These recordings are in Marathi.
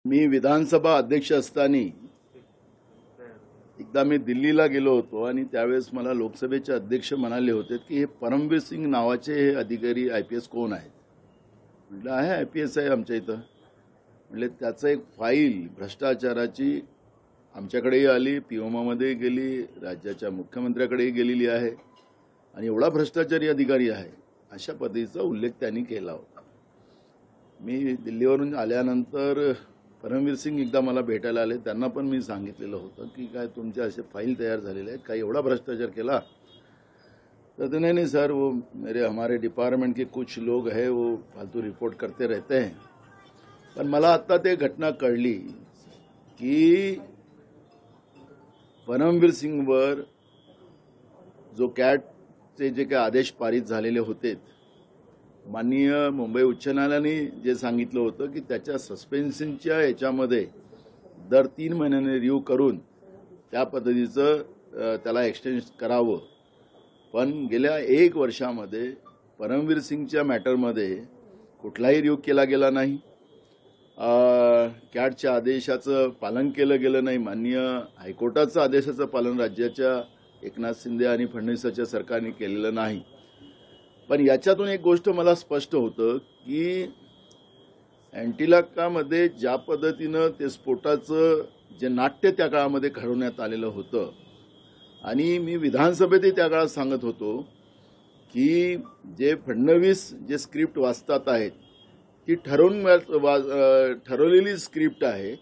मी विधानसभा अध्यक्ष असताना एकदा मी दिल्लीला गेलो होतो आणि त्यावेळेस मला लोकसभेचे अध्यक्ष म्हणाले होते की हे परमवीर सिंग नावाचे हे अधिकारी आयपीएस कोण आहेत. म्हटलं आहे आयपीएस आहे आमच्या इथं. म्हटले त्याचं एक फाईल भ्रष्टाचाराची आमच्याकडेही आली, पीओमामध्ये गेली, राज्याच्या मुख्यमंत्र्याकडेही गेलेली आहे आणि एवढा भ्रष्टाचारी अधिकारी आहे अशा पद्धतीचा उल्लेख त्यांनी केला होता. मी दिल्लीवरून आल्यानंतर परमवीर सिंग एकदा मला भेटायला आले. त्यांना पण मी सांगितलेलं होतं की काय तुमचे असे फाईल तयार झालेले आहेत, काय एवढा भ्रष्टाचार केला. तर ते नहीं सर, वो हमारे डिपार्टमेंट के कुछ लोग हैं वो फालतू रिपोर्ट करते रहते हैं. पण मला आता ते घटना कळली की परमवीर सिंगवर जो कॅटचे जे काही आदेश पारित झालेले होते, माननीय मुंबई उच्च न्यायालयाने जे सांगितलं होतं की त्याच्या सस्पेन्शनच्या याच्यामध्ये दर 3 महिन्याने रिव्ह्यू करून त्या पद्धतीचं त्याला एक्सटेंड करावं. पण गेल्या 1 वर्षामध्ये परमवीर सिंगच्या मॅटरमध्ये कुठलाही रिव्ह्यू केला गेला नाही. कॅटच्या आदेशाचं पालन केलं गेलं नाही. माननीय हायकोर्टाचं आदेशाचं पालन राज्याच्या एकनाथ शिंदे आणि फडणवीसाच्या सरकारने केलेलं नाही. पण याच्यातून एक गोष्ट मला स्पष्ट होतं की अँटिलाकामध्ये ज्या पद्धतीनं ते स्फोटाचं जे नाट्य त्या काळामध्ये घडवण्यात आलेलं होतं आणि मी विधानसभेतही त्या काळात सांगत होतो की जे फडणवीस जे स्क्रिप्ट वाचतात आहेत ती ठरवलेली स्क्रिप्ट आहे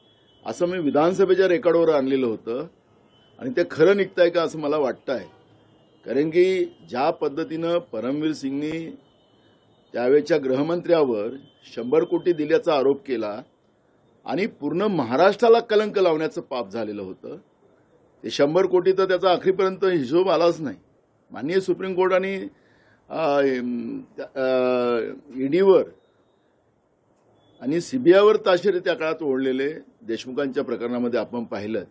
असं मी विधानसभेच्या रेकॉर्डवर आणलेलं होतं आणि ते खरं निघतंय का असं मला वाटतं आहे. कारण की ज्या पद्धतीनं परमवीर सिंगनी त्यावेळच्या गृहमंत्र्यावर 100 कोटी दिल्याचा आरोप केला आणि पूर्ण महाराष्ट्राला कलंक लावण्याचं पाप झालेलं होतं. ते 100 कोटी तर त्याचा अखेरपर्यंत हिशोब आलाच नाही. माननीय सुप्रीम कोर्टाने ईडीवर आणि सीबीआयवर ताशेरे त्या काळात ओढलेले देशमुखांच्या प्रकरणामध्ये आपण पाहिलं.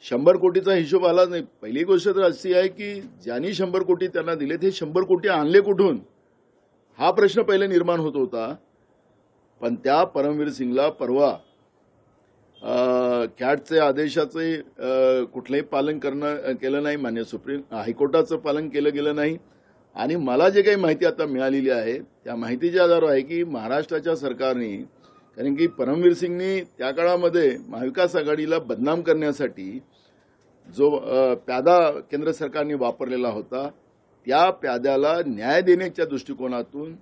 100 कोटीचा हिशोब आला नाही. पहिली गोष्ट तर अशी आहे की ज्यांनी 100 कोटी त्यांना दिले ते 100 कोटी आणले कुठून हा प्रश्न पहिले निर्माण होत होता. पण त्या परमवीर सिंगला परवा कॅटचे आदेशाचे कुठलंही पालन केलं नाही. मान्य सुप्रीम हायकोर्टाचं पालन केलं गेलं नाही. आणि मला जे काही माहिती आता मिळालेली आहे त्या माहितीच्या आधारावर आहे की महाराष्ट्राच्या सरकारने, कारण की परमवीर सिंगनी त्या काळामध्ये महाविकास आघाडीला बदनाम करण्यासाठी जो प्यादा केंद्र सरकारने वापरलेला होता त्या प्याद्याला न्याय देण्याच्या दृष्टिकोनातून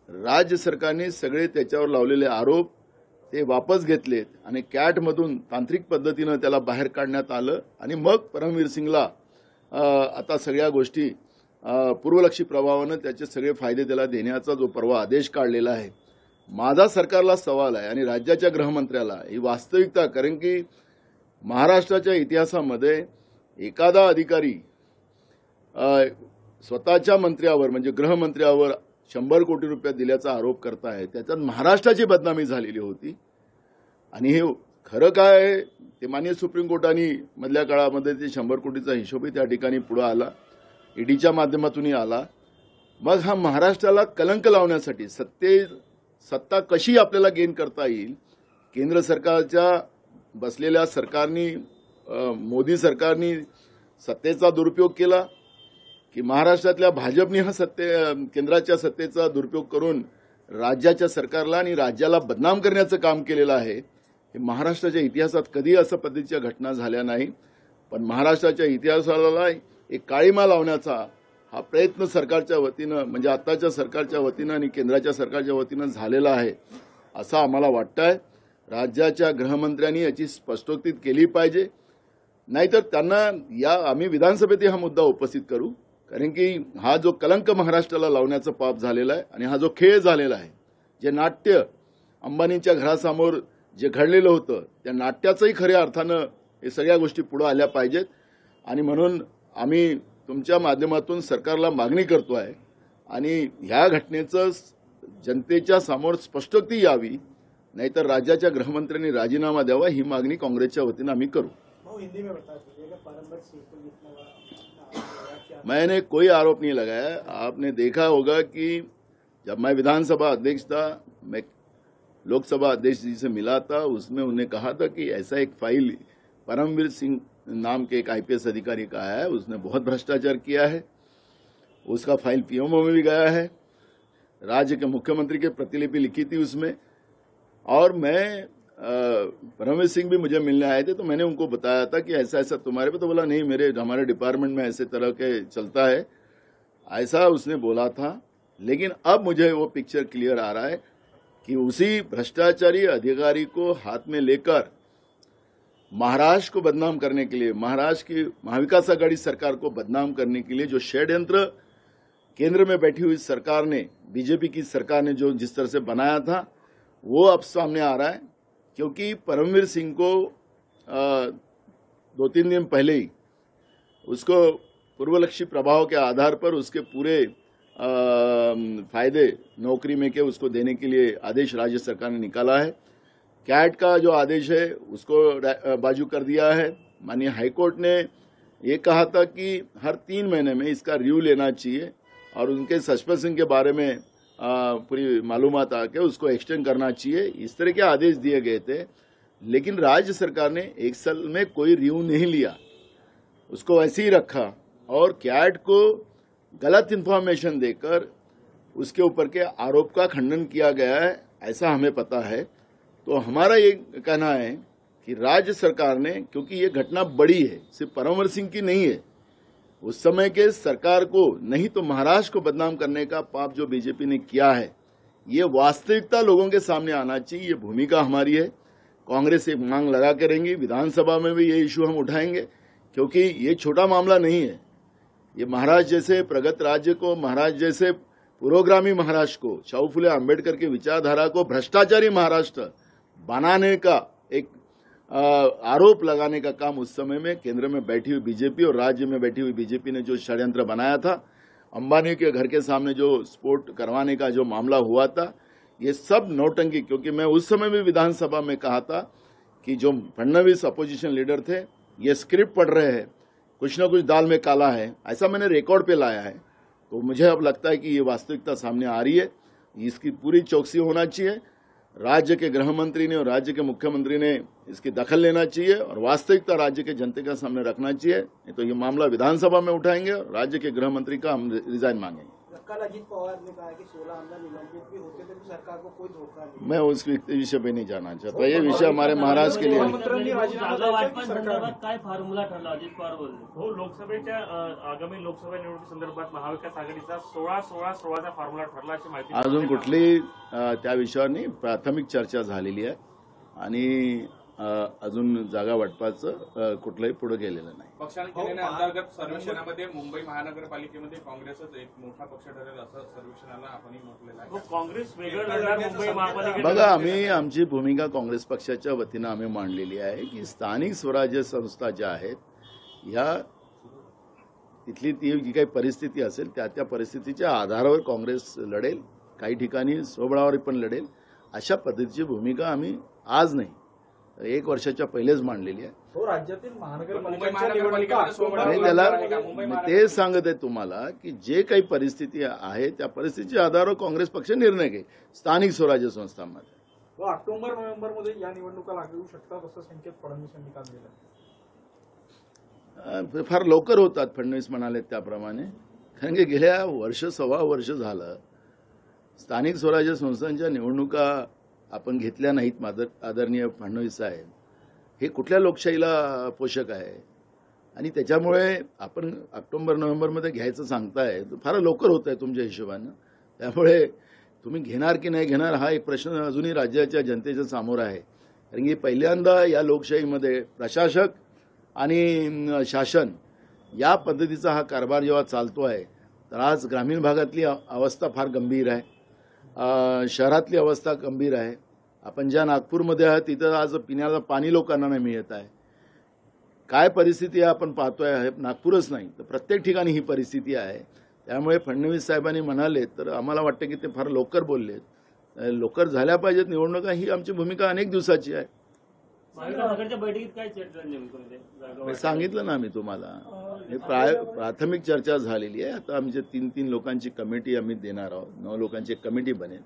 राज्य सरकारने सगळे त्याच्यावर लावलेले आरोप ते वापस घेतलेत आणि कॅटमधून तांत्रिक पद्धतीनं त्याला बाहेर काढण्यात आलं आणि मग परमवीर सिंगला आता सगळ्या गोष्टी पूर्वलक्षी प्रभावानं त्याचे सगळे फायदे त्याला देण्याचा जो परवा आदेश काढलेला आहे. माझा सरकारला सवाल आहे आणि राज्याच्या गृहमंत्र्याला ही वास्तविकता, कारण की महाराष्ट्राच्या इतिहासामध्ये एखादा अधिकारी स्वतःच्या मंत्र्यावर म्हणजे गृहमंत्र्यावर 100 कोटी रुपये दिल्याचा आरोप करताय. त्याच्यात महाराष्ट्राची बदनामी झालेली होती. आणि हे खरं काय आहे ते माननीय सुप्रीम कोर्टाने मधल्या काळामध्ये ते 100 कोटीचा हिशोबही त्या ठिकाणी पुढे आला, ईडीच्या माध्यमातूनही आला. मग हा महाराष्ट्राला कलंक लावण्यासाठी सत्ता कशी आपल्याला गेन करता येईल, केंद्र सरकारच्या बसलेल्या सरकारनी मोदी सरकारनी सत्तेचा दुरुपयोग केला की महाराष्ट्रातल्या भाजपने हा केंद्राच्या सत्तेचा दुरुपयोग करून राज्याच्या सरकारला आणि राज्याला बदनाम करण्याचं काम केलेलं आहे. हे महाराष्ट्राच्या इतिहासात कधी अशा पद्धतीच्या घटना झाल्या नाही. पण महाराष्ट्राच्या इतिहासाला एक काळीमा लावण्याचा हा प्रयत्न सरकारच्या वतीनं म्हणजे आताच्या सरकारच्या वतीनं आणि केंद्राच्या सरकारच्या वतीनं झालेला आहे असं आम्हाला वाटतंय. राज्याच्या गृहमंत्र्यांनी याची स्पष्टोक्ती केली पाहिजे. नाहीतर त्यांना आम्ही विधानसभेत हा मुद्दा उपस्थित करू. कारण की हा जो कलंक महाराष्ट्राला लावण्याचं पाप झालेला आहे आणि हा जो खेळ झालेला आहे, जे नाट्य अंबानींच्या घरासमोर जे घडलेलं होतं त्या नाट्याचंही खऱ्या अर्थानं हे सगळ्या गोष्टी पुढे आल्या पाहिजेत. आणि म्हणून आम्ही तुमच्या माध्यमातून सरकारला मागणी करतो आहे आणि ह्या घटनेचं जनतेच्या समोर स्पष्टोक्ती यावी, नाहीतर राज्याच्या गृहमंत्र्यांनी राजीनामा द्यावा ही मागणी काँग्रेसच्या वतीनं आम्ही करू. मैंने कोई आरोप नहीं लगाया. आपने देखा होगा कि जब मैं विधानसभा अध्यक्ष था मैं लोकसभा अध्यक्ष जी से मिला था, उसमें उन्हें कहा था कि ऐसा एक फाइल परमवीर सिंह नाम के एक आईपीएस अधिकारी का है, उसने बहुत भ्रष्टाचार किया है, उसका फाइल पीएमओ में भी गया है, राज्य के मुख्यमंत्री की प्रतिलिपि लिखी थी उसमें। और मैं परमवीर सिंह भी मुझे मिलने आए थे, तो मैंने उनको बताया था कि ऐसा ऐसा तुम्हारे पे, तो बोला नहीं, हमारे डिपार्टमेंट में ऐसे तरह के चलता है, ऐसा उसने बोला था। लेकिन अब मुझे वो पिक्चर क्लियर आ रहा है कि उसी भ्रष्टाचारी अधिकारी को हाथ में लेकर महाराष्ट्र को बदनाम करने के लिए, महाराष्ट्र की महाविकास आघाड़ी सरकार को बदनाम करने के लिए जो षड्यंत्र केंद्र में बैठी हुई सरकार ने, बीजेपी की सरकार ने जो जिस तरह से बनाया था, वो अब सामने आ रहा है। क्योंकि परमवीर सिंह को 2-3 दिन पहले ही उसको पूर्वलक्षी प्रभाव के आधार पर उसके पूरे फायदे नौकरी में के उसको देने के लिए आदेश राज्य सरकार ने निकाला है। कैट का जो आदेश है उसको बाजू कर दिया है। माननीय हाईकोर्ट ने ये कहा था कि हर 3 महीने में इसका रिव्यू लेना चाहिए और उनके सस्पेंशन के बारे में पूरी मालूमात आके उसको एक्सटेंड करना चाहिए। इस तरह के आदेश दिए गए थे, लेकिन राज्य सरकार ने 1 साल में कोई रिव्यू नहीं लिया, उसको ऐसे ही रखा और कैट को गलत इंफॉर्मेशन देकर उसके ऊपर के आरोप का खंडन किया गया है, ऐसा हमें पता है। तो हमारा ये कहना है कि राज्य सरकार ने, क्योंकि ये घटना बड़ी है, सिर्फ परमवीर सिंह की नहीं है, उस समय के सरकार को नहीं तो महाराष्ट्र को बदनाम करने का पाप जो बीजेपी ने किया है, ये वास्तविकता लोगों के सामने आना चाहिए। ये भूमिका हमारी है। कांग्रेस एक मांग लगा के रहेंगी, विधानसभा में भी ये इशू हम उठाएंगे, क्योंकि ये छोटा मामला नहीं है। ये महाराष्ट्र जैसे प्रगत राज्य को, महाराष्ट्र जैसे पुरोगामी महाराष्ट्र को, शाहू फुले आंबेडकर की विचारधारा को भ्रष्टाचारी महाराष्ट्र बनाने का एक आरोप लगाने का काम उस समय में केंद्र में बैठी हुई बीजेपी और राज्य में बैठी हुई बीजेपी ने जो षड्यंत्र बनाया था, अंबानी के घर के सामने जो स्फोट करवाने का जो मामला हुआ था, ये सब नौटंकी। क्योंकि मैं उस समय भी विधानसभा में कहा था कि जो फडणवीस अपोजिशन लीडर थे, ये स्क्रिप्ट पढ़ रहे हैं, कुछ ना कुछ दाल में काला है, ऐसा मैंने रिकॉर्ड पे लाया है। तो मुझे अब लगता है कि ये वास्तविकता सामने आ रही है, इसकी पूरी चौकसी होना चाहिए। राज्य के गृह मंत्री ने और राज्य के मुख्यमंत्री ने इसकी दखल लेना चाहिए और वास्तविकता राज्य के जनता के सामने रखना चाहिए। नहीं तो ये मामला विधानसभा में उठाएंगे और राज्य के गृह मंत्री का हम रिजाइन मांगेंगे। कल अजीत पवार ने कहा कि 16 आमदार निलंबित भी होते थे तो सरकार को कोई धोखा नहीं। मैं उस विषय पे नहीं जाना चाहता, ये विषय हमारे महाराष्ट्र के लिए। काय फॉर्म्युला ठरला अजित पवार बोलले? हो, लोकसभेच्या आगामी लोकसभा निवडणुकीसंदर्भात महाविकास आघाडीचा 16-16-16चा फॉर्म्युला ठरला अशी माहिती अजून कुठली त्या विषयावर प्राथमिक चर्चा झालेली आहे आणि अजून जागा वाटपाचं कुठलंही पुढे गेलेलं नाही। पक्षाने केलेल्या अंतर्गत सर्वेक्षणामध्ये मुंबई महानगरपालिकेमध्ये काँग्रेसच एक मोठा पक्ष ठरेल असं सर्वेक्षणाला आपण म्हटलेलं आहे। काँग्रेस वेगळं लढणार मुंबई महापालिकेत? बघा, आम्ही आमची भूमिका काँग्रेस पक्षाच्या वतीनं आम्ही मांडलेली आहे की स्थानिक स्वराज्य संस्था ज्या आहेत, या तिथली ती जी काही परिस्थिती असेल त्या परिस्थितीच्या आधारावर काँग्रेस लढेल, काही ठिकाणी स्वबळावर पण लढेल। अशा पद्धतीची भूमिका आम्ही आज नाही, 1 वर्षाच्या पहिलेच मांडलेली आहे। तो राज्यातील मी ते सांगत आहे तुम्हाला की जे काही परिस्थिती आहे त्या परिस्थितीच्या आधारावर काँग्रेस पक्ष निर्णय घेईल स्थानिक स्वराज्य संस्थांमध्ये। ऑक्टोबर नोव्हेंबर मध्ये या निवडणुका लागू शकतात असं संकेत फडणवीस यांनी काल दिला। फार लवकर होतात फडणवीस म्हणाले त्याप्रमाणे, कारण की गेल्या सव्वा वर्ष झालं स्थानिक स्वराज्य संस्थांच्या निवडणुका आपण घेतल्या नाहीत। आदरणीय फडणवीस साहेब हे कुठल्या लोकशाहीला पोषक आहे आणि त्याच्यामुळे आपण ऑक्टोबर नोव्हेंबरमध्ये घ्यायचं सांगताय, फार लवकर होत आहे तुमच्या हिशोबानं। त्यामुळे तुम्ही घेणार की नाही घेणार हा एक प्रश्न अजूनही राज्याच्या जनतेच्या समोर आहे। कारण की पहिल्यांदा या लोकशाहीमध्ये प्रशासक आणि शासन या पद्धतीचा हा कारभार जेव्हा चालतो आहे, तर आज ग्रामीण भागातली अवस्था फार गंभीर आहे, शहरातली अवस्था गंभीर आहे। आपण ज्या नागपूरमध्ये आहात तिथं आज पिण्याला पाणी लोकांना नाही मिळत आहे। काय परिस्थिती आहे आपण पाहतोय, नागपूरच नाही तर प्रत्येक ठिकाणी ही परिस्थिती आहे। त्यामुळे फडणवीस साहेबांनी म्हणाले तर आम्हाला वाटतं की ते फार लवकर बोललेत, लवकर झाल्या पाहिजेत निवडणुका, ही आमची भूमिका अनेक दिवसाची आहे। महाविकास बैठकीत काय चर्चा नेमकं? मी सांगितलं ना, मी तुम्हाला हे प्राथमिक चर्चा झालेली आहे। आता आमचे 3 लोकांची कमिटी आम्ही देणार आहोत, 9 लोकांची कमिटी बनेल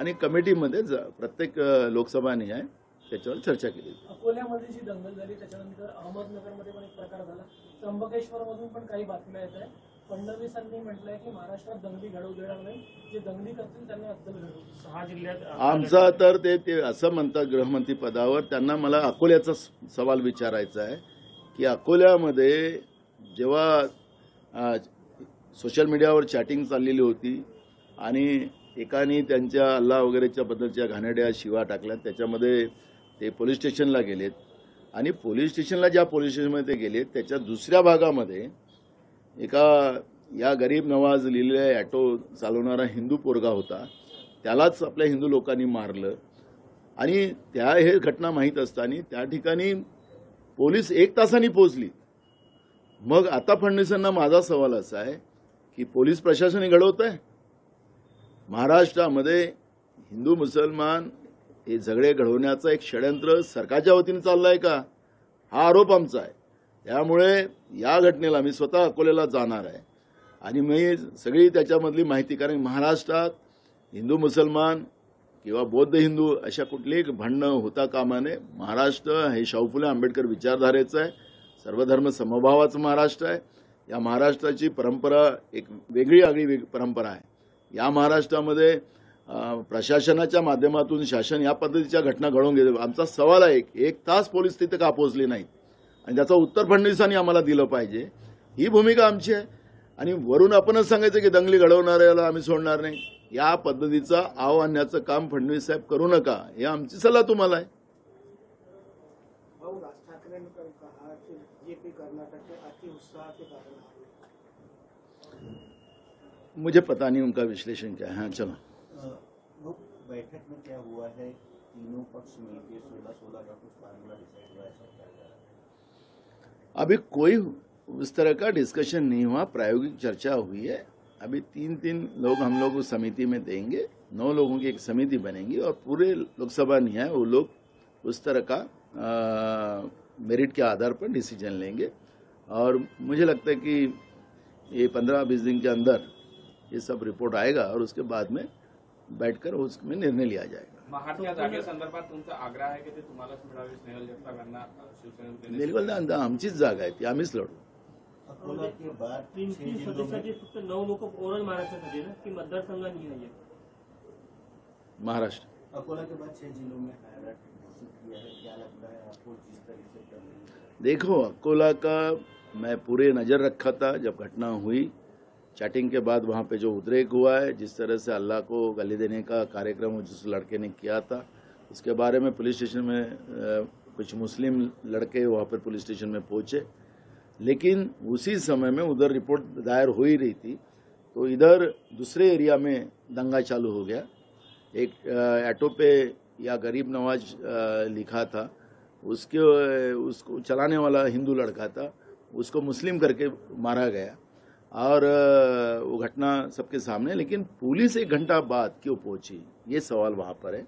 आणि कमिटीमध्ये प्रत्येक लोकसभा न्याय त्याच्यावर चर्चा केली. अकोल्यामध्ये जी दंगल झाली त्याच्यानंतर अहमदनगरमध्ये पण एक प्रकार झाला. त्र्यंबकेश्वरमधून पण काही बातम्या येत आहेत. फडणवीसांनी म्हटलंय की महाराष्ट्रात दंगली घडवू देणार नाही, जे दंगली करतील त्यांना अद्दल घडवू. 6 जिल्ह्यात आमचा तर ते असं म्हणतात गृहमंत्री पदावर, त्यांना मला अकोल्याचा सवाल विचारायचा आहे की अकोल्यामध्ये जेव्हा सोशल मीडियावर चॅटिंग चाललेली होती आणि एकाने त्यांच्या अल्ला वगैरेच्या बद्दलच्या घाणेरड्या शिवा टाकल्या, त्याच्यामध्ये ते पोलीस स्टेशनला गेलेत आणि पोलीस स्टेशनला ज्या पोलीस स्टेशनमध्ये ते गेलेत त्याच्या दुसऱ्या भागामध्ये एका या गरीब नवाज लिहिलेल्या ॲटो चालवणारा हिंदू पोरगा होता, त्यालाच आपल्या हिंदू लोकांनी मारलं. आणि हे घटना माहीत असताना त्या ठिकाणी पोलीस 1 तासांनी पोहोचली. मग आता फडणवीसांना माझा सवाल असा आहे की पोलीस प्रशासन घडवत आहे महाराष्ट्रामध्ये हिंदू मुसलमान हे झगडे घडवण्याचं एक षडयंत्र सरकारच्या वतीने चाललं आहे का, हा आरोप आमचा आहे. त्यामुळे या घटनेला मी स्वतः अकोल्याला जाणार आहे आणि मी सगळी त्याच्यामधली माहिती, कारण महाराष्ट्रात हिंदू मुसलमान किंवा बौद्ध हिंदू अशा कुठलीही भांडणं होता कामा नये. महाराष्ट्र हे शाहू फुले आंबेडकर विचारधारेचं आहे, सर्वधर्म समभावाचं महाराष्ट्र आहे. या महाराष्ट्राची परंपरा एक वेगळी आगळी परंपरा आहे. या महाराष्ट्रामध्ये प्रशासनाच्या माध्यमातून शासन या पद्धतीच्या घटना घडवून घेतो. आमचा सवाल आहे 1 तास पोलीस तिथे का पोहोचले नाहीत आणि त्याचं उत्तर फडणवीसांनी आम्हाला दिलं पाहिजे. ही भूमिका आमची आहे. आणि वरून आपणच सांगायचं की दंगली घडवणाऱ्याला आम्ही सोडणार नाही, या पद्धतीचा आव आणण्याचं काम फडणवीस साहेब करू नका, हे आमची सल्ला तुम्हाला आहे. भाऊ, राज ठाकरे ने कहा कि बीजेपी कर्नाटक के अति उत्साह के कारण मुझे पता नहीं उनका विश्लेषण क्या है. हाँ चलो. बैठक में क्या हुआ है, तीनों पक्ष मिलकर 16-16 का कुछ फार्मूला डिसाइड हुआ है सरकार? अभी कोई उस तरह का डिस्कशन नहीं हुआ, प्रायोगिक चर्चा हुई है. अभी 3 लोग हम लोग उस समिति में देंगे, 9 लोगों की एक समिति बनेगी और पूरे लोकसभा न्याय वो लोग उस तरह का मेरिट के आधार पर डिसीजन लेंगे. और मुझे लगता है कि ये 15-20 दिन के अंदर ये सब रिपोर्ट आएगा और उसके बाद में बैठकर उसमें निर्णय लिया जाएगा. महाडच्या जागेसंदर्भात तुमचा आग्रह आहे की ते तुम्हालाच मिळावी, स्नेहल जगताप यांना शिवसेनेने निर्मल आमचीच जागा आहे ती, आम्हीच लढू. अकोला के बाद 3 सदस्याचे फक्त 9 लोक ओव्हरऑल महाराष्ट्रासाठी ना की मतदारसंघांनी आहे? महाराष्ट्र. अकोला के बाद 6 जिलों में हाई अलर्ट घोषित किया है, क्या लगता है आपको जिस तरह से कर रही है? देखो, अकोला का मैं पूरे नज़र रखा था जब घटना हुई. चैटिंग के बाद वहाँ पे जो उद्रेक हुआ है, जिस तरह से अल्लाह को गाली देने का कार्यक्रम जिस लड़के ने किया था, उसके बारे में पुलिस स्टेशन में कुछ मुस्लिम लड़के वहाँ पर पुलिस स्टेशन में पहुँचे. लेकिन उसी समय में उधर रिपोर्ट दायर हो ही रही थी, तो इधर दूसरे एरिया में दंगा चालू हो गया. एक ऑटो पे या गरीब नवाज लिखा था, उसको चलाने वाला हिंदू लड़का था, उसको मुस्लिम करके मारा गया और वो घटना सबके सामने. लेकिन पुलिस 1 घंटा बाद क्यों पहुंची, ये सवाल वहाँ पर है.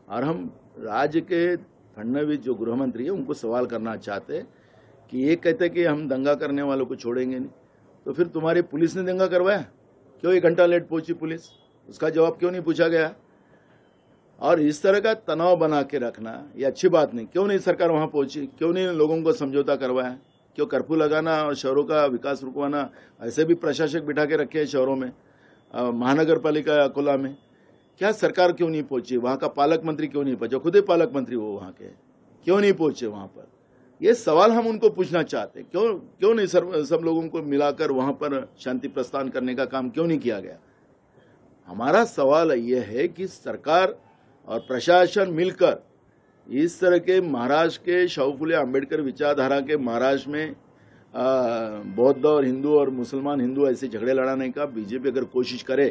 और हम राज्य के फडणवीस जो गृह मंत्री है उनको सवाल करना चाहते हैं कि ये कहते कि हम दंगा करने वालों को छोड़ेंगे नहीं, तो फिर तुम्हारी पुलिस ने दंगा करवाया, क्यों 1 घंटा लेट पहुंची पुलिस, उसका जवाब क्यों नहीं पूछा गया. और इस तरह का तनाव बना के रखना ये अच्छी बात नहीं. क्यों नहीं सरकार वहाँ पहुंची, क्यों नहीं लोगों को समझौता करवाया, क्यों कर्फ्यू लगाना और शहरों का विकास रुकवाना. ऐसे भी प्रशासक बिठा के रखे हैं शहरों में, महानगर पालिका अकोला में, क्या सरकार क्यों नहीं पहुंची, वहाँ का पालक मंत्री क्यों नहीं पहुंचे, खुद ही पालक मंत्री वो वहाँ के, क्यों नहीं पहुंचे वहाँ पर. ये सवाल हम उनको पूछना चाहते हैं. क्यों नहीं सब लोगों को मिलाकर वहाँ पर शांति प्रस्थान करने का काम क्यों नहीं किया गया. हमारा सवाल ये है कि सरकार और प्रशासन मिलकर इस तरह के महाराष्ट्र के शाहू फुले आंबेडकर विचारधारा के महाराष्ट्र में बौद्ध और हिंदू और मुसलमान हिंदू ऐसे झगड़े लड़ाने का बीजेपी अगर कोशिश करे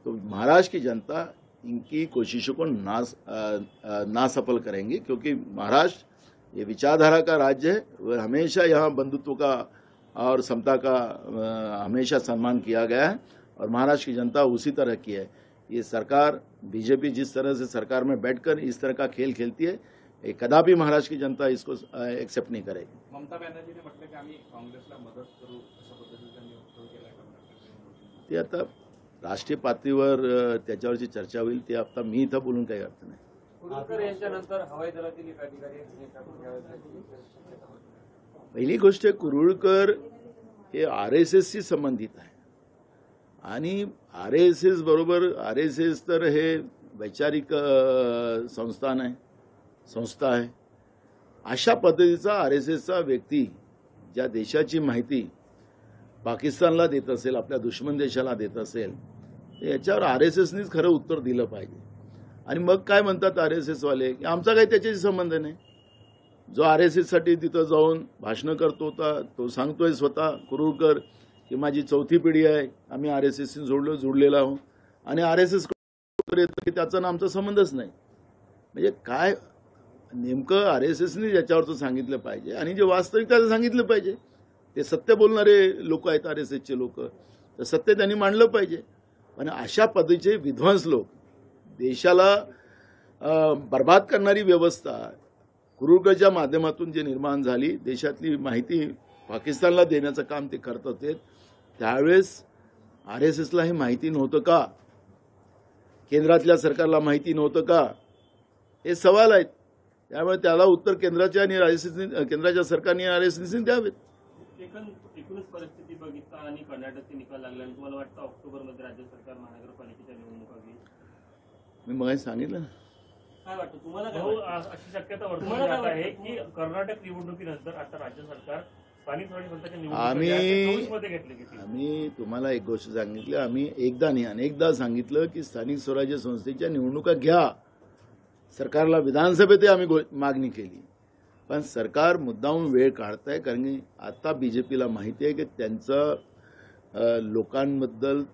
तो महाराष्ट्र की जनता इनकी कोशिशों को नासफल करेंगे. क्योंकि महाराष्ट्र ये विचारधारा का राज्य है, वह हमेशा यहाँ बंधुत्व का और समता का हमेशा सम्मान किया गया है और महाराष्ट्र की जनता उसी तरह की है. ये सरकार बीजेपी जिस तरह से सरकार में बैठकर इस तरह का खेल खेलती है, कदापि महाराष्ट्र की जनता इसको एक्सेप्ट नहीं करेगी. ममता बॅनर्जीने म्हटलं की आम्ही काँग्रेसला मदत करू, अशा पद्धतीने त्यांनी वक्तव्य केलं. ते आता राष्ट्रीय पातळीवर त्याच्यावरची चर्चा होईल. ते आता मी इथं बोलून काही अर्थ नाही. कुरुलकर यांच्यानंतर हवाई दलातील एक अधिकारी घ्यावे. पहिली गोष्ट, कुरुळकर हे RSSशी संबंधित आहे आणि RSS बरोबर RSS तर हे वैचारिक संस्था आहे. अशा पद्धतीचा RSSचा व्यक्ती ज्या देशाची माहिती पाकिस्तानला देत असेल, आपल्या दुश्मन देशाला देत असेल, तर याच्यावर RSSनीच खरं उत्तर दिलं पाहिजे. आणि मग काय म्हणतात RSS वाले की आमचा काही त्याच्याशी संबंध नाही. जो RSSसाठी तिथं जाऊन भाषणं करतो होता तो सांगतोय स्वतः कुरुळकर की माझी 4थी पिढी आहे, आम्ही RSSशी जुडलेला आहोत आणि RSS की त्याचा ना आमचा संबंधच नाही. म्हणजे काय नेमकं RSSनी याच्यावरचं सांगितलं पाहिजे आणि जे वास्तविक त्याचं सांगितलं पाहिजे. ते सत्य बोलणारे लोक आहेत RSSचे लोक, तर सत्य त्यांनी मांडलं पाहिजे. पण अशा पद्धतीचे विध्वंस लोक, देशाला बर्बाद करणारी व्यवस्था कुरुळकरच्या माध्यमातून जे निर्माण झाली, देशातली माहिती पाकिस्तानला देण्याचं काम ते करत होते, त्यावेळेस RSSला हे माहिती नव्हतं का? केंद्रातल्या सरकारला माहिती नव्हतं का? हे सवाल आहेत. त्यामुळे त्याला उत्तर केंद्राच्या आणि केंद्राच्या सरकारने RSSने द्यावेत. एकूणच परिस्थिती बघितता आणि कर्नाटकचे निकाल लागल्याने तुम्हाला वाटतं ऑक्टोबरमध्ये राज्य सरकार महानगरपालिकेच्या निवडणुका घेईल? मी मगाशी सांगितलं ना. काय वाटतं तुम्हाला? काय भाऊ, वाटतं? अशी शक्यता वर्तवली जात आहे की कर्नाटक निवडणुकीनंतर आता राज्य सरकार स्थानिक स्वराज्य संस्थांच्या निवडणुकीमध्ये घेतली गेली. आम्ही तुम्हाला एक गोष्ट सांगितली, आम्ही एकदा नाही अनेकदा सांगितलं की स्थानिक स्वराज्य संस्थेच्या निवडणुका घ्या. सरकारला विधानसभेतही आम्ही मागणी केली, पण सरकार मुद्दामून वेळ काढत आहे. कारण की आता BJPला माहिती आहे की त्यांचं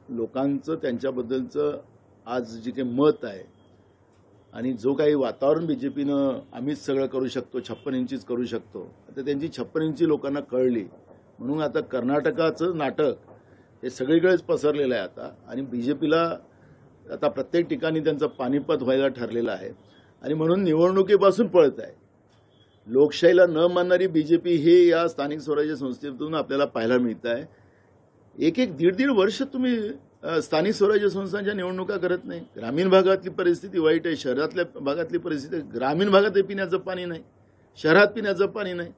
लोकांचं त्यांच्याबद्दलचं आज जे काही मत आहे आणि जो काही वातावरण BJPनं आम्हीच सगळं करू शकतो, 56 इंचीच करू शकतो, आता त्यांची 56 इंची लोकांना कळली. म्हणून आता कर्नाटकाचं नाटक हे सगळीकडेच पसरलेलं आहे आता आणि BJPला आता प्रत्येक ठिकाणी त्यांचं पानिपत व्हायला ठरलेलं आहे आणि म्हणून निवडणुकीपासून पळत आहे. लोकशाहीला न मानणारी BJP हे या स्थानिक स्वराज्य संस्थेतून आपल्याला पाहायला मिळत आहे. दीड वर्ष तुम्ही स्थानिक स्वराज्य संस्थांच्या निवडणुका करत नाही. ग्रामीण भागातली परिस्थिती वाईट आहे, शहरातल्या भागातली परिस्थिती, ग्रामीण भागात पिण्याचं पाणी नाही, शहरात पिण्याचं पाणी नाही,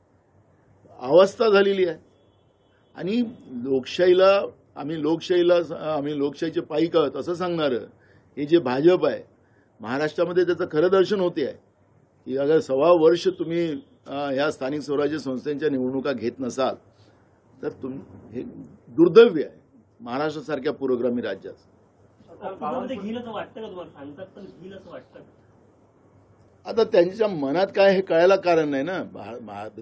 अवस्था झालेली आहे. आणि आम्ही लोकशाहीचे पाईक आहोत असं सांगणारं हे जे भाजप आहे महाराष्ट्रामध्ये, त्याचं खरं दर्शन होते आहे की अगर 1.25 वर्ष तुम्ही ह्या स्थानिक स्वराज्य संस्थांच्या निवडणुका घेत नसाल तर हे दुर्दैव्य आहे महाराष्ट्रासारख्या पुरोगामी राज्यात. ऑक्टोबरमध्ये घेईल असं वाटतं का तुम्हाला? सांगतात पण घेईल असं वाटतं का? आता त्यांच्या मनात काय हे कळायला कारण नाही ना.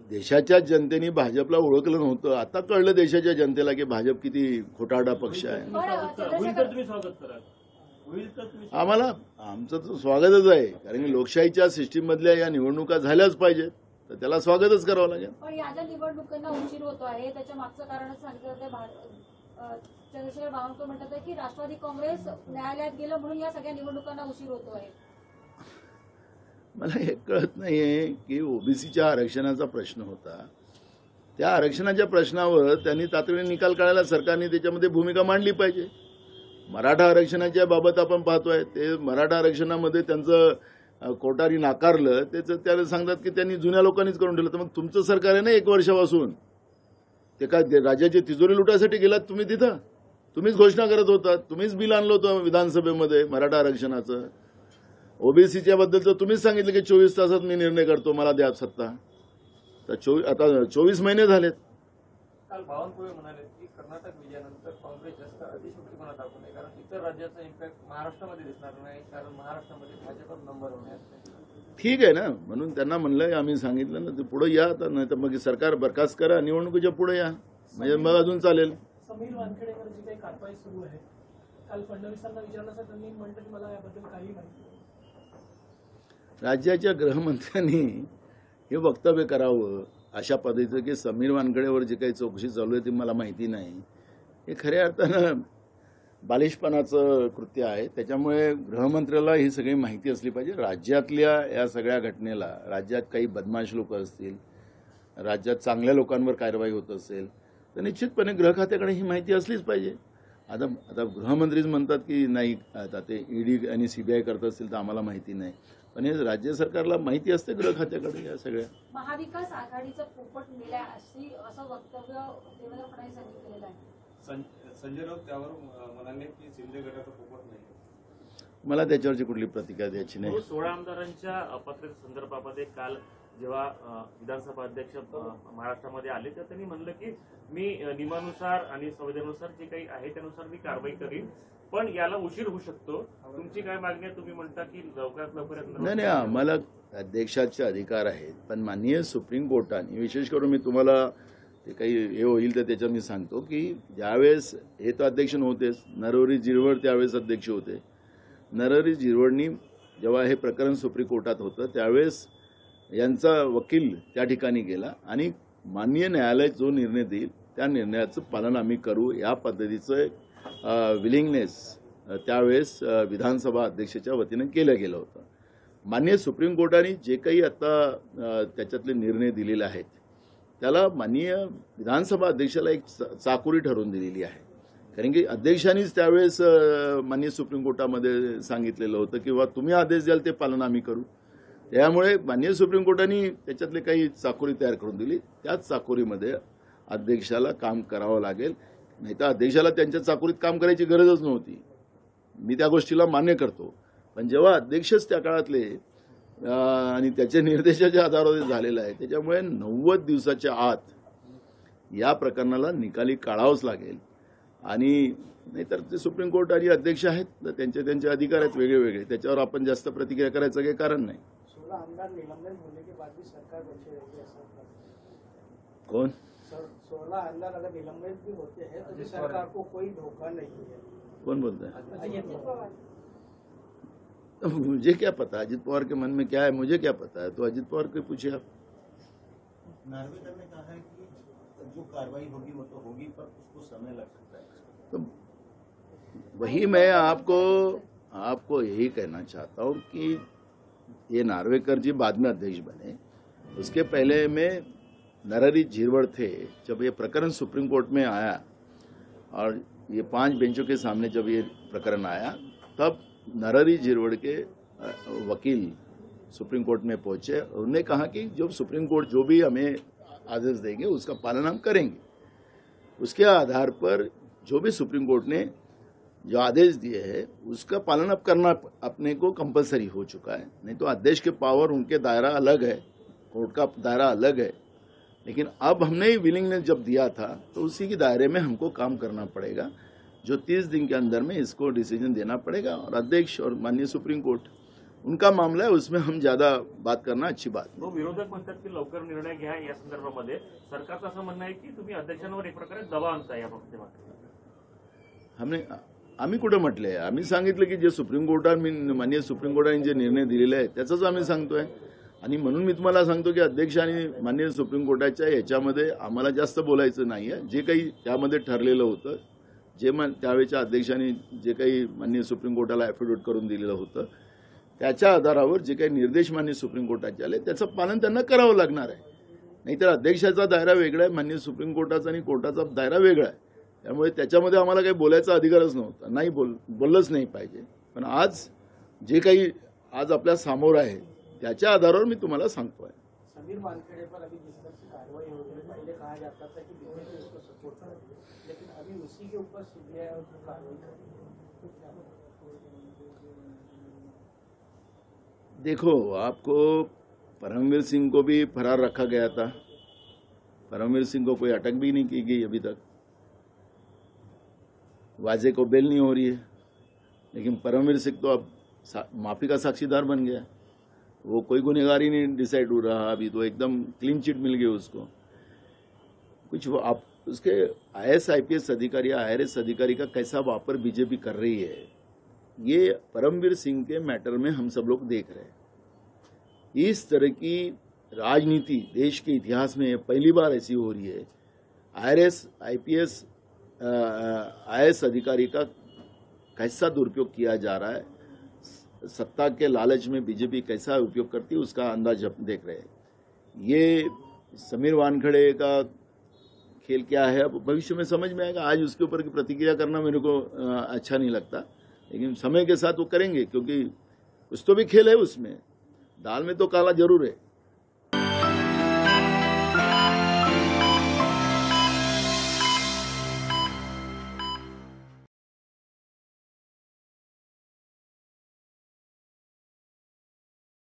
देशाच्या जनतेने भाजपला ओळखलं नव्हतं, आता कळलं देशाच्या जनतेला की भाजप किती खोटारडा पक्ष आहे. होईल तर तुम्ही स्वागत कराल? आम्हाला आमचं तर स्वागतच आहे, कारण की लोकशाहीच्या सिस्टीम मधल्या या निवडणुका झाल्याच पाहिजेत, तर त्याला स्वागतच करावं लागेल. पण या ज्या निवडणुकांना उशीर होतो आहे त्याच्या मागचं कारण सांगितलं जातं. चंद्रशेखर बावनकुळे म्हणतात की राष्ट्रवादी काँग्रेस न्यायालयात गेलं म्हणून या सगळ्या निवडणुकांना उशीर होतो आहे. मला हे कळत नाहीये की ओबीसीच्या आरक्षणाचा प्रश्न होता, त्या आरक्षणाच्या प्रश्नावर त्यांनी तातडीने निकाल काढायला सरकारने त्याच्यामध्ये भूमिका मांडली पाहिजे. मराठा आरक्षणाच्या बाबत आपण पाहतोय, ते मराठा आरक्षणामध्ये त्यांचं कोटारी नाकारलं, त्याला सांगतात की त्यांनी जुन्या लोकांनीच करून ठेवलं. तर मग तुमचं सरकार आहे ना 1 वर्षापासून, ते काय राज्याची तिजोरी लुटायसाठी गेलात तुम्ही? तिथं तुम्हीच घोषणा करत होता, तुम्हीच बिल आणलं होतं विधानसभेमध्ये मराठा आरक्षणाचं. ओबीसीच्या बद्दलचं तुम्हीच सांगितलं की 24 तासात मी निर्णय करतो, मला द्या सत्ता. तर आता 24 महिने झालेत. काल बावनकुळे म्हणाले की कर्नाटक विजयानंतर काँग्रेस जास्त अधिशक्तीपणा टाकू नये, कारण इतर राज्याचा इम्पॅक्ट महाराष्ट्रामध्ये दिसणार नाही, कारण महाराष्ट्रामध्ये भाजप नंबर होणार. ठीक आहे ना, म्हणून त्यांना म्हणलं, आम्ही सांगितलं ना, ते पुढे या आता, नाही तर मग सरकार बरखास्त करा, निवडणुकीच्या पुढे या, म्हणजे मग अजून चालेल. समीर वानखेडेवर जी काही कारवाई सुरू आहे, काल फडणवीसांना विचारण्यासाठी त्यांनी म्हटलं की मला याबद्दल काही माहिती नाही. राज्याच्या गृहमंत्र्यांनी हे वक्तव्य करावं अशा पद्धतीचं की समीर वानखेडेवर जी काही चौकशी चालू आहे ती मला माहिती नाही, हे खऱ्या अर्थानं बालिशपणाचं कृत्य आहे. त्याच्यामुळे गृहमंत्र्याला ही सगळी माहिती असली पाहिजे. राज्यातल्या या सगळ्या घटनेला, राज्यात काही बदमाश लोक असतील, राज्यात चांगल्या लोकांवर कारवाई होत असेल तर निश्चितपणे गृह खात्याकडे ही माहिती असलीच पाहिजे. आता आता गृहमंत्रीच म्हणतात की नाही, आता ते ईडी आणि सीबीआय करत असतील तर आम्हाला माहिती नाही, पण हे राज्य सरकारला माहिती असते गृह खात्याकडे या सगळ्या. महाविकास आघाडीचं पोपट मेल्या असं वक्तव्य देवेंद्र फडणवीस यांनी केलेलं आहे. संजय राऊत त्यावर म्हणाले की शिंदे गटाचा पोपट नाही. मला त्याच्यावरची कुठली प्रतिक्रिया द्यायची नाही. 16 आमदारांच्या पत्रिका संदर्भामध्ये काल जेव्हा विधानसभा अध्यक्ष महाराष्ट्रामध्ये आले तर त्यांनी म्हणलं की मी नियमानुसार आणि संविधानानुसार जे काही आहे त्यानुसार मी कारवाई करीन, पण याला उशीर होऊ शकतो. तुमची काय मागणी आहे? तुम्ही म्हणता की लवकरात लवकर. नाही, आम्हाला अध्यक्षाचे अधिकार आहेत, पण माननीय सुप्रीम कोर्टाने विशेष करून मी तुम्हाला ते काही हे होईल तर त्याच्यात मी सांगतो की ज्यावेळेस हे तर अध्यक्ष नव्हतेच, नरहरी झिरवळ त्यावेळेस अध्यक्ष होते. नरहरी झिरवळनी जेव्हा हे प्रकरण सुप्रीम कोर्टात होतं त्यावेळेस यांचा वकील त्या ठिकाणी गेला आणि माननीय न्यायालय जो निर्णय देईल त्या निर्णयाचं पालन आम्ही करू या पद्धतीचं विलिंगनेस त्यावेळेस विधानसभा अध्यक्षाच्या वतीनं केलं गेलं होतं. माननीय सुप्रीम कोर्टाने जे काही आता त्याच्यातले निर्णय दिलेले आहेत त्याला माननीय विधानसभा अध्यक्षाला एक चाकोरी ठरवून दिलेली आहे. कारण की अध्यक्षांनीच त्यावेळेस माननीय सुप्रीम कोर्टामध्ये सांगितलेलं होतं की बा तुम्ही आदेश द्याल ते पालन आम्ही करू. त्यामुळे माननीय सुप्रीम कोर्टाने त्याच्यातले काही चाकोरी तयार करून दिली. त्याच चाकोरीमध्ये अध्यक्षाला काम करावं लागेल, नाही तर अध्यक्षाला त्यांच्या चाकोरीत काम करायची गरजच नव्हती. मी त्या गोष्टीला मान्य करतो, पण जेव्हा अध्यक्षच त्या काळातले आणि त्याच्या निर्देशाच्या आधारावर झालेलं आहे त्याच्यामुळे 90 दिवसाच्या आत या प्रकरणाला निकाली काढावंच लागेल. आणि नाहीतर ते सुप्रीम कोर्ट आणि अध्यक्ष आहेत तर त्यांचे अधिकार आहेत वेगळे वेगळे, त्याच्यावर आपण जास्त प्रतिक्रिया करायचं काही कारण नाही. 16 आमदार निलंबन होने के बाद भी सरकार बची रहेगी ऐसा? कोण? 16 आमदार अगर निलंबित भी होते हैं तो भी सरकार को कोई धोखा नहीं है. कौन बोलता है? अजित पवार. मुझे क्या पता अजित पवार के मन में क्या है, मुझे क्या पता है, तो अजित पवार को पूछिए आप. नार्वेकर ने कहा है कि जो कार्रवाई होगी वो तो होगी पर उसको समय लग सकता है. तो वही मैं आपको यही कहना चाहता हूं कि ये नार्वेकर जी बाद में अध्यक्ष बने, उसके पहले में नरहरी झिरवळ थे. जब ये प्रकरण सुप्रीम कोर्ट में आया और ये 5 बेंचों के सामने जब ये प्रकरण आया तब नरहरी झिरवळ के वकील सुप्रीम कोर्ट में पहुंचे. उन्होंने कहा कि जो सुप्रीम कोर्ट जो भी हमें आदेश देंगे उसका पालन हम करेंगे. उसके आधार पर जो भी सुप्रीम कोर्ट ने जो आदेश दिए हैं उसका पालन अब करना अपने को कंपलसरी हो चुका है. नहीं तो अध्यक्ष के पावर उनके दायरा अलग है, कोर्ट का दायरा अलग है, लेकिन अब हमने ही विलिंगनेस जब दिया था तो उसी के दायरे में हमको काम करना पड़ेगा. जो 30 दिन के अंदर में इसको डिसीजन देना पड़ेगा और अध्यक्ष और माननीय सुप्रीम कोर्ट उनका मामला है, उसमें हम ज्यादा बात करना अच्छी बात नहीं. विरोधक म्हणतात की लवकर निर्णय घ्या या संदर्भामध्ये. सरकारचं असं म्हणणं आहे की तुम्ही अध्यक्षांवर एक प्रकारे दबाव आणताय या बाबतीत. आम्ही कुठं म्हटलंय? आम्ही सांगितलं की जे सुप्रीम कोर्टाने माननीय सुप्रीम कोर्टाने जे निर्णय दिलेले आहेत त्याचाच आम्ही सांगतोय. आणि म्हणून मी तुम्हाला सांगतो की अध्यक्ष आणि माननीय सुप्रीम कोर्टाच्या याच्यामध्ये आम्हाला जास्त बोलायचं नाहीये. जे काही त्यामध्ये ठरलेलं होतं, जे त्यावेळेच्या अध्यक्षांनी जे काही माननीय सुप्रीम कोर्टाला ॲफिडेव्हिट करून दिलेलं होतं त्याच्या आधारावर जे काही निर्देश माननीय सुप्रीम कोर्टाचे आले त्याचं पालन त्यांना करावं लागणार आहे. नाहीतर अध्यक्षाचा दायरा वेगळा आहे, माननीय सुप्रीम कोर्टाचा आणि कोर्टाचा दायरा वेगळा आहे. त्यामुळे त्याच्यामध्ये आम्हाला काही बोलायचा अधिकारच नव्हता, नाही बोललंच नाही पाहिजे. पण आज जे काही आज आपल्या समोर आहे त्याच्या आधारावर मी तुम्हाला सांगतोय. समीर वानखेड़े पर अभी जिस तरह से कार्रवाई हो रही है, पहले कहा जाता था कि बीजेपी उसको सपोर्ट करे, लेकिन अभी उसी के ऊपर सीबीआई और कार्रवाई कर रही है. देखो, आपको परमवीर सिंह को भी फरार रखा गया था. परमवीर सिंह को कोई अटक भी नहीं की गई अभी तक. वाजे को बेल नहीं हो रही है, लेकिन परमवीर सिंह तो अब माफी का साक्षीदार बन गया. वो कोई गुनहगार ही नहीं डिसाइड हो रहा. अभी तो एकदम क्लीन चिट मिल गई उसको. कुछ आप उसके IAS IPS अधिकारी या IRS अधिकारी का कैसा वापर बीजेपी कर रही है, ये परमवीर सिंह के मैटर में हम सब लोग देख रहे हैं. इस तरह की राजनीति देश के इतिहास में पहली बार ऐसी हो रही है. IRS IPS IAS अधिकारी का कैसा दुरुपयोग किया जा रहा है, सत्ता के लालच में बीजेपी कैसा उपयोग करती है उसका अंदाज हम देख रहे हैं. ये समीर वानखेड़े का खेल क्या है अब भविष्य में समझ में आएगा। आज उसके ऊपर की प्रतिक्रिया करना मेरे को अच्छा नहीं लगता, लेकिन समय के साथ वो करेंगे, क्योंकि कुछ तो भी खेल है उसमें, दाल में तो काला जरूर है।